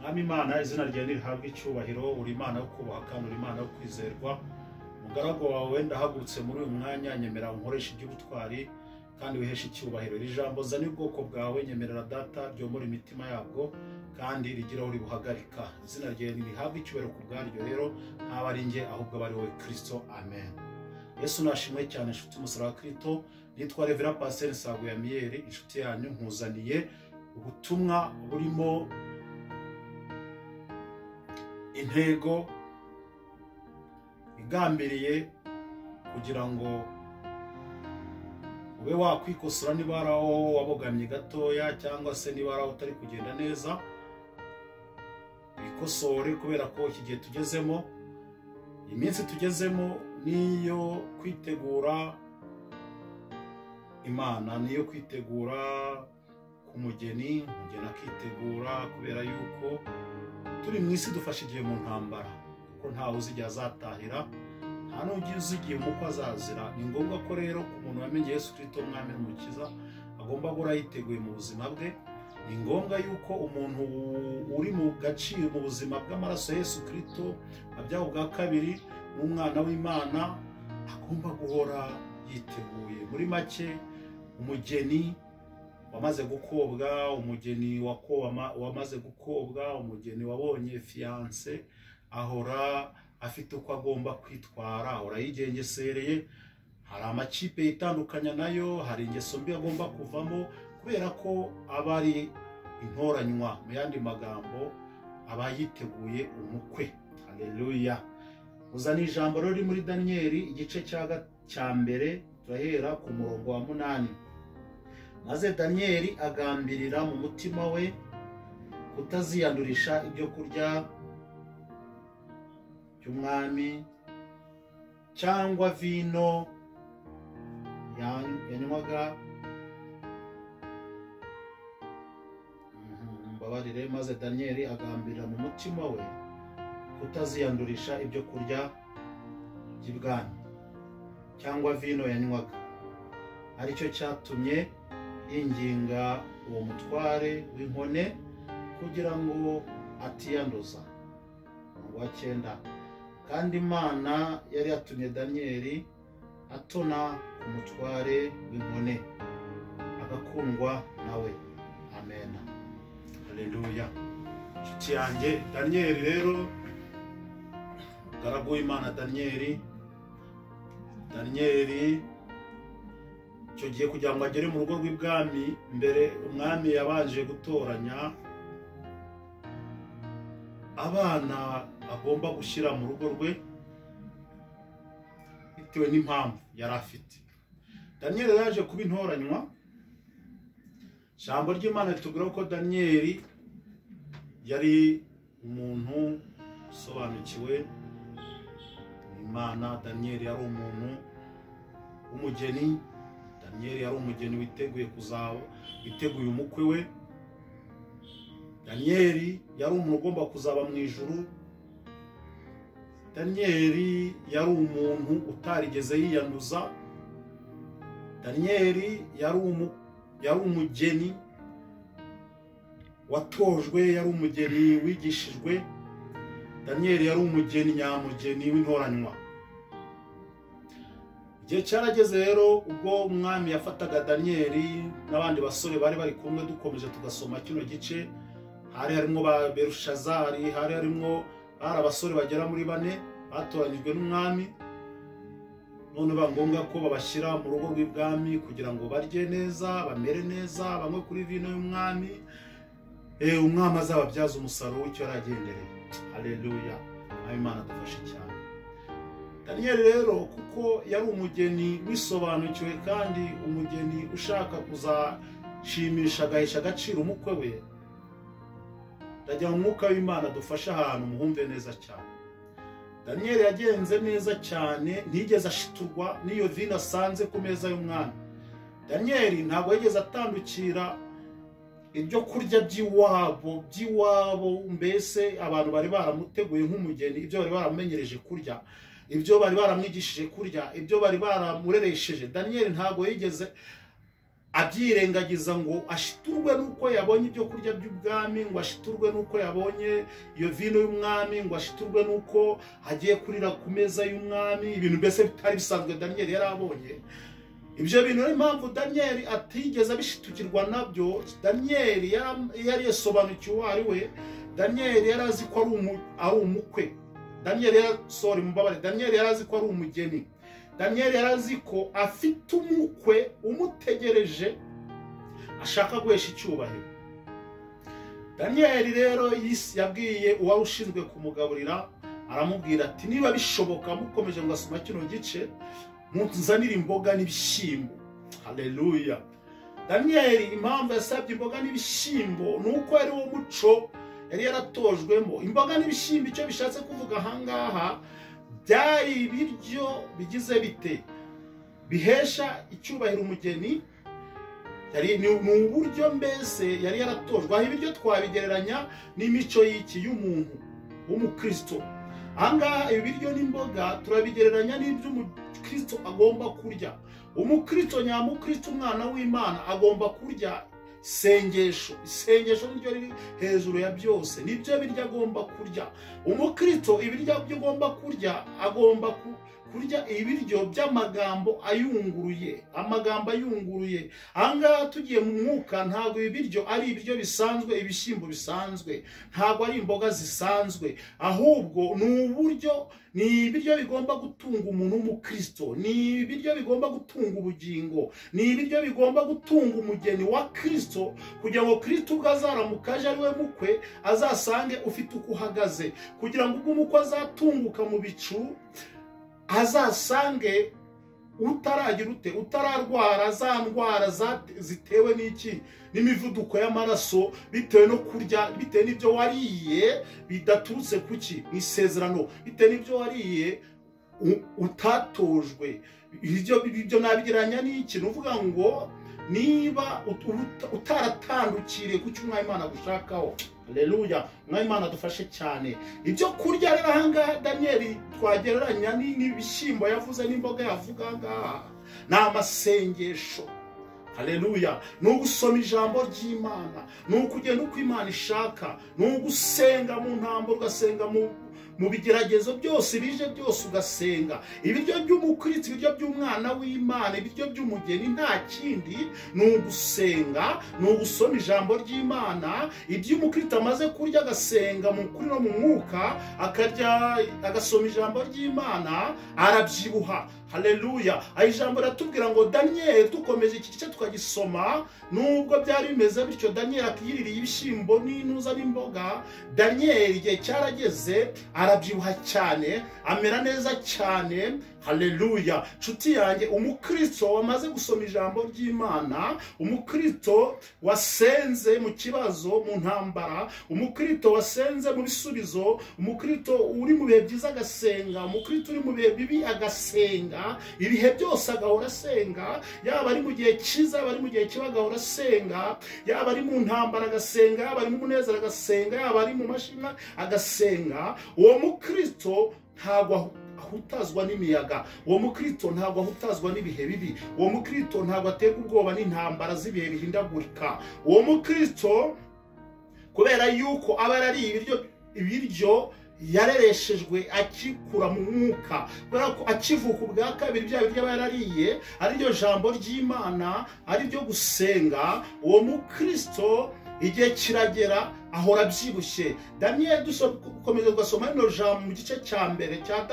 Mwami Imana, izina ryawe rihabwe icyubahiro. Uri Imana yo kubaha kandi uri Imana yo kwizerwa. Umugaragu wawe ndahagurutse muri uyu mwanya, nyemera unkoresha iby'ubutwari kandi wihesha icyubahiro. Iri jambo zani ubwoko bwawe, nyemerera data ryomora imitima yabwo kandi rigira aho ribuhagarika. Izina ryawe rihabwe icyubahiro ku bwaryo rero, ntaba ari njye ahubwo aba ari wowe Kristo. Amen. Yesu nashimwe cyane inshuti umusaraba wa Kristo. Nitwa Revera Pasteur Nsaguyamiyeri, inshuti yanyu, nkuzaniye ubutumwa burimo intego igambiriye kugira ngo ube wakwikosora niba ari aho wabogamye gatoya cyangwa se niba ari aho utari kugenda neza, wikosore kubera ko iki gihe tugezemo, iminsi tugezemo niyo kwitegura Imana, niyo kwitegura ku mugeni akitegura, kubera yuko turi mu isi dufashe igihe mu ntambara, kuko ntawe uzi igihe azatahira, nta n'ugize igihe umukwe azazira. Ni ngombwa ko rero ku muntu wamenye Yesu Kristo umwami n'umukiza agomba guhora yiteguye mu buzima bwe. Ni ngombwa yuko umuntu uri mu gaciro mu buzima bw'amaraso ya Yesu Kristo, abyawe bwa kabiri n'umwana w'Imana, agomba guhora yiteguye. Muri make, umugeni wamaze gukobwa, umugeni wamaze gukobwa, umugeni wabonye fiance, ahora afite uko agomba kwitwara, ahora yigengesereye. Hari amakipe yitandukanya nayo, hari ingeso mbi agomba kuvamo, kubera ko aba ari intoranywa. Mu yandi magambo, aba yiteguye umukwe. Haleluya. Uzana ijambo riri muri Daniyeli igice cya mbere, turahera ku murongo wa 8. Maze Daniyeli agambirira mu mutima we kutaziyandurisha ibyo kurya by'umwami cyangwa vino yanywaga. Mbabarire. Maze Daniyeli agambirira mu mutima we kutaziyandurisha ibyo kurya by'ibwami cyangwa vino yanywaga. Aricyo cyatumye yinginga uwo mutware w'inkone kugira ngo atiyanduza. Umurongo wa 9. Kandi Imana yari yatumye Daniyeli atona ku mutware w'inkone, agakundwa nawe. Amen. Haleluya. Inshuti yanjye, Daniyeli rero, umugaragu w'Imana Daniyeli icyo gihe kugira ngo agere mu rugo rw'ibwami, mbere umwami yabanje gutoranya abana agomba gushyira mu rugo rwe bitewe n'impamvu yari afite. Daniyeli yaje kuba intoranywa. Ijambo ry'Imana ritubwira ko Daniyeli yari umuntu usobanukiwe n'Imana. Daniyeli yari umuntu w'umugeni. Daniyeli yari umugeni witeguye umukwe we. Daniyeli yari umuntu ugomba kuzaba mu ijuru. Daniyeli yari umuntu utarigeze yiyanduza. Daniyeli yari umugeni watojwe, yari umugeni wigishijwe. Daniyeli yari umugeni nyamugeni w'intoranywa. Igihe cyarageze rero ubwo umwami yafataga Daniyeli n'abandi basore bari bari kumwe, dukomeje tugasoma kino gice, hari harimo ba Berushazari, hari harimo abasore bagera muri 4 batoranyijwe n'umwami. None ba ngombwa ko babashyira mu rugo rw'ibwami kugira ngo barye neza, bamere neza, bamwe kuri vino y'umwami, umwami azababyaza umusaruro w'icyo yaragendereye. Haleluya. Imana dufashe cyane. Daniyeli rero kuko yari umugeni wisobanukiwe kandi umugeni ushaka kuzashimisha, agahesha agaciro umukwe we, ndagira ngo umwuka w'Imana dufashe ahantu muhumve neza cyane. Daniyeli yagenze neza cyane, ntigeze ashiturwa n'iyo vino asanze ku meza y'umwami. Daniyeli ntabwo yigeze atandukira ibyo kurya by'iwabo, mbese abantu bari baramuteguye nk'umugeni, ibyo bari baramenyereje kurya, ibyo bari baramwigishije kurya, ibyo bari baramureresheje. Daniyeli ntabwo yigeze abyirengagiza ngo ashiturwe nuko yabonye ibyo kurya by'ubwami, ngo ashiturwe nuko yabonye iyo vino y'umwami, ngo ashiturwe nuko agiye kurira ku meza y'umwami, ibintu mbese bitari bisanzwe Daniel yari abonye. Ibyo bintu niyo mpamvu Daniel atigeze abishitukirwa nabyo. Daniel yari yasobanukiwe uwo ari we. Daniel yari azi ko ari umukwe. Daniel yari azi ko ari umugeni. Daniel yari azi ko afite umukwe umutegereje ashaka guhesha icyubahiro. Daniel rero yabwiye uwari ushinzwe kumugaburira, aramubwira ati niba bishoboka mukomeje ngo asoma kino gice muzanire imboga n'ibishyimbo. Haleluya. Daniel impamvu yasabye imboga n'ibishyimbo nuko ari wo muco yari yaratojwemo. Imboga n'ibishyimbo icyo bishatse kuvuga ahangaha byari ibiryo bigize bite bihesha icyubahiro umugeni. Ni uburyo mbese yari yaratojwe. Aho ibiryo twabigereranya n'imico y'iki y'umuntu w'umukristo. Ahangaha ibiryo n'imboga turabigereranya n'ibyo umukristo agomba kurya. Umukristo nyamukristo, umwana w'Imana, agomba kurya isengesho niryo riri hejuru ya byose, nibyo biryo agomba kurya. Umukristo ibiryo byo agomba kurya, agomba kurya ibiryo by'amagambo ayunguruye, amagambo ayunguruye. Ahangaha tugiye mu mwuka, ntabwo ibiryo ari ibiryo bisanzwe, ibishyimbo bisanzwe, ntabwo ari imboga zisanzwe, ahubwo ni ibiryo bigomba gutunga umuntu w'umukristo, ni ibiryo bigomba gutunga ubugingo, ni ibiryo bigomba gutunga umugeni wa Kristo, kugira ngo Kristo ubwo azaramuka aje ari we mukwe azasange ufite uko uhagaze, kugira ngo ubwo umukwe azatunguka mu bicu azasange utaragira utararwara za ndwara zitewe n'iki n'imivuduko y'amaraso bitewe no kurya, bitewe n'ibyo wariye bidaturutse kuki mu isezerano, bitewe n'ibyo wariye utatojwe. Ibyo nabigeranya n'iki, nuvuga ngo niba utaratandukiriye ku cy'Umwami Imana gushakaho. Haleluya. Umwami Imana dufashe cyane. Ibyo kurya rero ahangaha Daniel twagereranya n'ibishyimbo yavuze n'imboga yavuga ahangaha ni amasengesho. Haleluya. Ni ugusoma ijambo ry'Imana, ni ukugenda uko Imana ishaka, ni ugusenga mu ntambwe, ugasenga mu bigeragezo byose bije byose ugasenga. Ibiryo by'umukristo, ibiryo by'umwana w'Imana, ibiryo by'umugeni nta kindi ni ugusenga, ni ugusoma ijambo ry'Imana. Ibyo umukristo amaze kurya agasenga mu kuri no mu mwuka, akarya agasoma ijambo ry'Imana, arabyibuha. Haleluya. Aho ijambo ratubwira ngo Daniel, dukomeje iki gice tukagisoma, nubwo byari bimeze bityo Daniel akiyiririye ibishyimbo n'intuza n'imboga, Daniel igihe cyarageze arabyibuha cyane, amera neza cyane. Haleluya. Nshuti yanjye, umukristo wamaze gusoma ijambo ry'Imana, umukristo wasenze mu kibazo, mu ntambara, umukristo wasenze mu bisubizo, umukristo uri mu bihe byiza agasenga, umukristo uri mu bihe bibi agasenga, ibihe byose agahora asenga, yaba ari mu gihe cyiza, yaba ari mu gihe kibi agahora asenga, yaba ari mu ntambara agasenga, yaba ari mu munezero agasenga, yaba ari mu mashina agasenga. Uwo mukristo ntabwo ahutazwa n'imiyaga, uwo mukristo ntabwo ahutazwa n'ibihe bibi, uwo mukristo ntabwo aterwa ubwoba n'intambara z'ibihe bihindagurika. Uwo mukristo kubera yuko aba ari ibiryo yarereshejwe akikura mu mwuka, kubera ko akivuka ubwa kabiri bya biryo yarariye ari ryo jambo ry'Imana, ari ryo gusenga, uwo mukristo igihe kiragera ahora byibushye. Daniel dukomeza gusoma no jambo mu gice cya mbere cya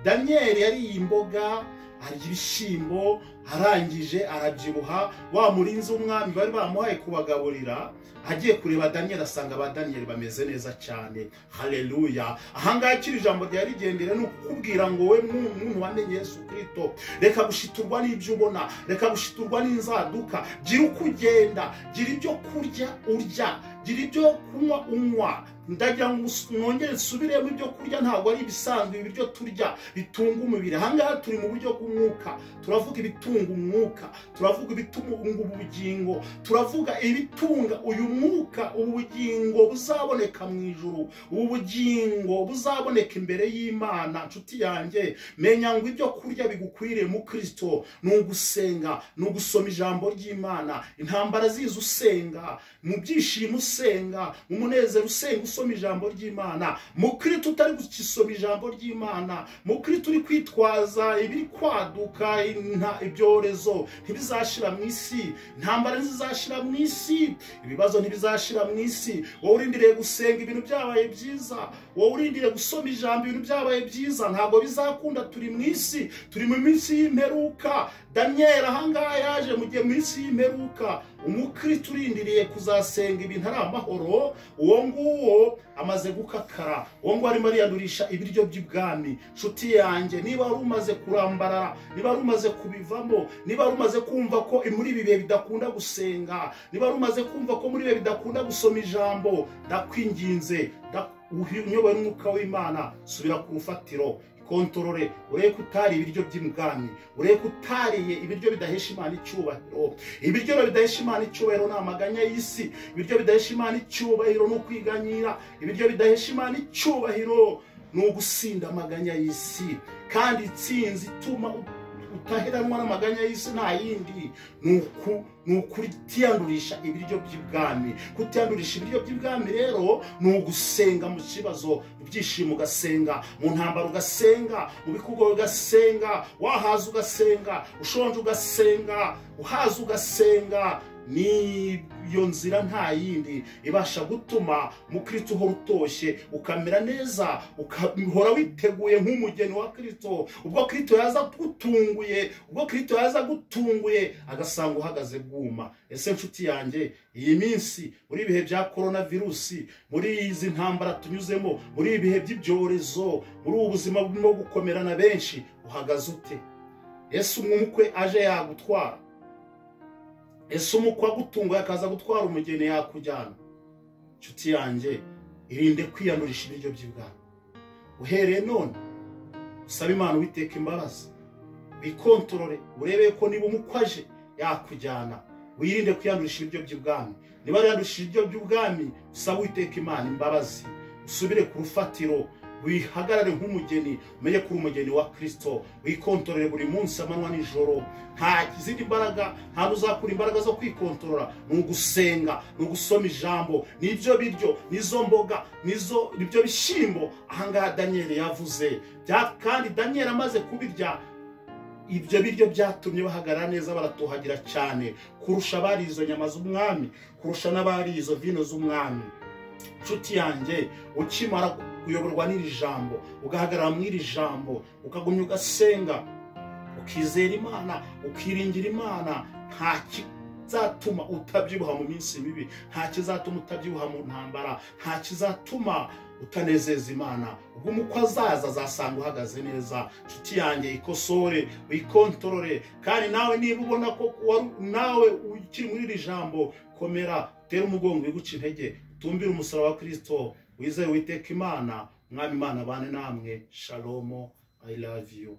Daniel yariye imboga, arya ibishyimbo, arangije arabyibuha. Wa murinzi w'umwami bari bamuhaye kubagaburira, agiye kureba Daniel asanga ba Daniel bameze neza cyane. Haleluya. Ahangaha kiri jambo ryari rigendera no kukubwira ngo we muntu wamenye Yesu Kristo, reka gushiturwa n'ibyo ubona, reka gushiturwa n'inzaduka, gira uko ugenda, gira ibyo kurya urya, gira ibyo kunywa unywa, ndagira ngo mwongere nsubiremo ibyo kurya ntabwo ari ibisanzwe ibiryo turya bitunga umubiri. Ahangaha turi mu buryo bw'umwuka, turavuga ibitunga umwuka, turavuga ibitunga ubugingo, turavuga ibitunga uyu mwuka, ubugingo buzaboneka mu ijuru, ubugingo buzaboneka imbere y'Imana. Nshuti yanjye, menya ngo ibyo kurya bigukwiriye mu Kristo ni ugusenga, ni ugusoma ijambo ry'Imana, intambara ziza usenga, mu byishimo usenga, mu munezero usenga usoma ijambo ry'Imana. Mu Kristo utari gusoma ijambo ry'Imana, mu Kristo uri kwitwaza ibiri kwaduka, ibyorezo ntibizashira mu isi, intambara ntizashira mu isi, ibibazo ntibizashira mu isi. Wowe urindiriye gusenga ibintu byabaye byiza, wowe urindiriye gusoma ijambo ibintu byabaye byiza, ntabwo bizakunda. Turi mu isi, turi mu minsi y'imperuka. Daniel ahangaha yaje mu gihe minsi y'imperuka. Umukristo urindiriye kuzasenga ibintu ari amahoro, uwo nguwo amaze gukakara, uwo nguwo arimo ariyandurisha ibiryo by'ibwami. Nshuti yanjye, niba wari umaze kurambarara, niba wari umaze kubivamo, niba wari umaze kumva ko muri ibi bihe bidakunda gusenga, niba wari umaze kumva ko muri ibi bihe bidakunda gusoma ijambo, ndakwinginze unyobora umwuka w'Imana, subira ku rufatiro, kontorore, ureke utari ibiryo by'ibwami, ureke utariye ibiryo bidahesha Imana icyubahiro. Ibiryo bidahesha Imana icyubahiro ni amaganya y'isi, ibiryo bidahesha Imana icyubahiro ni ukwiganyira, ibiryo bidahesha Imana icyubahiro ni ugusinda amaganya y'isi. Kandi itsinzi ituma utaheranwa n'amaganya y'isi nta yindi ni ukutiyandurisha ibiryo by'ibwami. Kutiyandurisha ibiryo by'ibwami rero ni ugusenga mu kibazo, mu byishimo ugasenga, mu ntambara ugasenga, mu bikugo ugasenga, wahaza ugasenga, ushonje ugasenga, uhaza ugasenga. Niyo nzira nta yindi ibasha gutuma mu Kristo uhora utoshye, ukamera neza, ukahora witeguye nk'umugeni wa Kristo. Ubwo Kristo yaza gutunguye, ubwo Kristo yaza gutunguye agasanga uhagaze bwuma. Ese nshuti yanjye, iyi minsi muri ibihe bya coronavirus, muri izi ntambara tunyuzemo, muri ibihe by'ibyorezo, muri ubu buzima burimo gukomerana benshi, uhagaze ute? Ese umukwe aje yagutwara? Ese umukwe agutunguye akaza gutwara umugeni yakujyana? Nshuti yanjye, irinde kwiyandurisha ibiryo by'ibwami. Uhereye none usaba Imana Uwiteka imbabazi, bikontorore, urebe ko niba umukwe aje yakujyana. Wirinde kwiyandurisha ibiryo by'ibwami. Niba yandurisha ibiryo by'ubwami, usaba Uwiteka Imana imbabazi, usubire ku rufatiro, wihagarare nk'umugeni, umenye ko uri umugeni wa Kristo, wikontorere buri munsi amanywa n'ijoro. Nta izindi mbaraga, nta uzakura imbaraga zo kwikontorora, ni ugusenga, ni ugusoma ijambo, n'ibyo biryo, n'izo mboga, n'ibyo bishyimbo. Ahangaha Daniel yavuze, kandi Daniel amaze kubirya, ibyo biryo byatumye bahagarara neza, baratohagira cyane kurusha abari izo nyama z'umwami, kurusha n'abari izo vino z'umwami. Nshuti yanjye, ukimara kuyoborwa n'iri jambo, ugahagarara mu iri jambo, ukagumya ugasenga, ukizera Imana, ukiringira Imana, nta kizatuma utabyibuha mu minsi mibi, nta kizatuma utabyibuha mu ntambara, nta kizatuma utanezeza Imana. Ubwo umukwe azaza azasanga uhagaze neza. Nshuti yanjye, ikosore, wikontorore. Kandi nawe niba ubona ko nawe ukiri muri iri jambo, komera, tera umugongo, wiguca intege, tumbire umusaraba wa Kristo, wizeye Uwiteka Imana. Mwami Imana abane namwe. Shalom, I love you.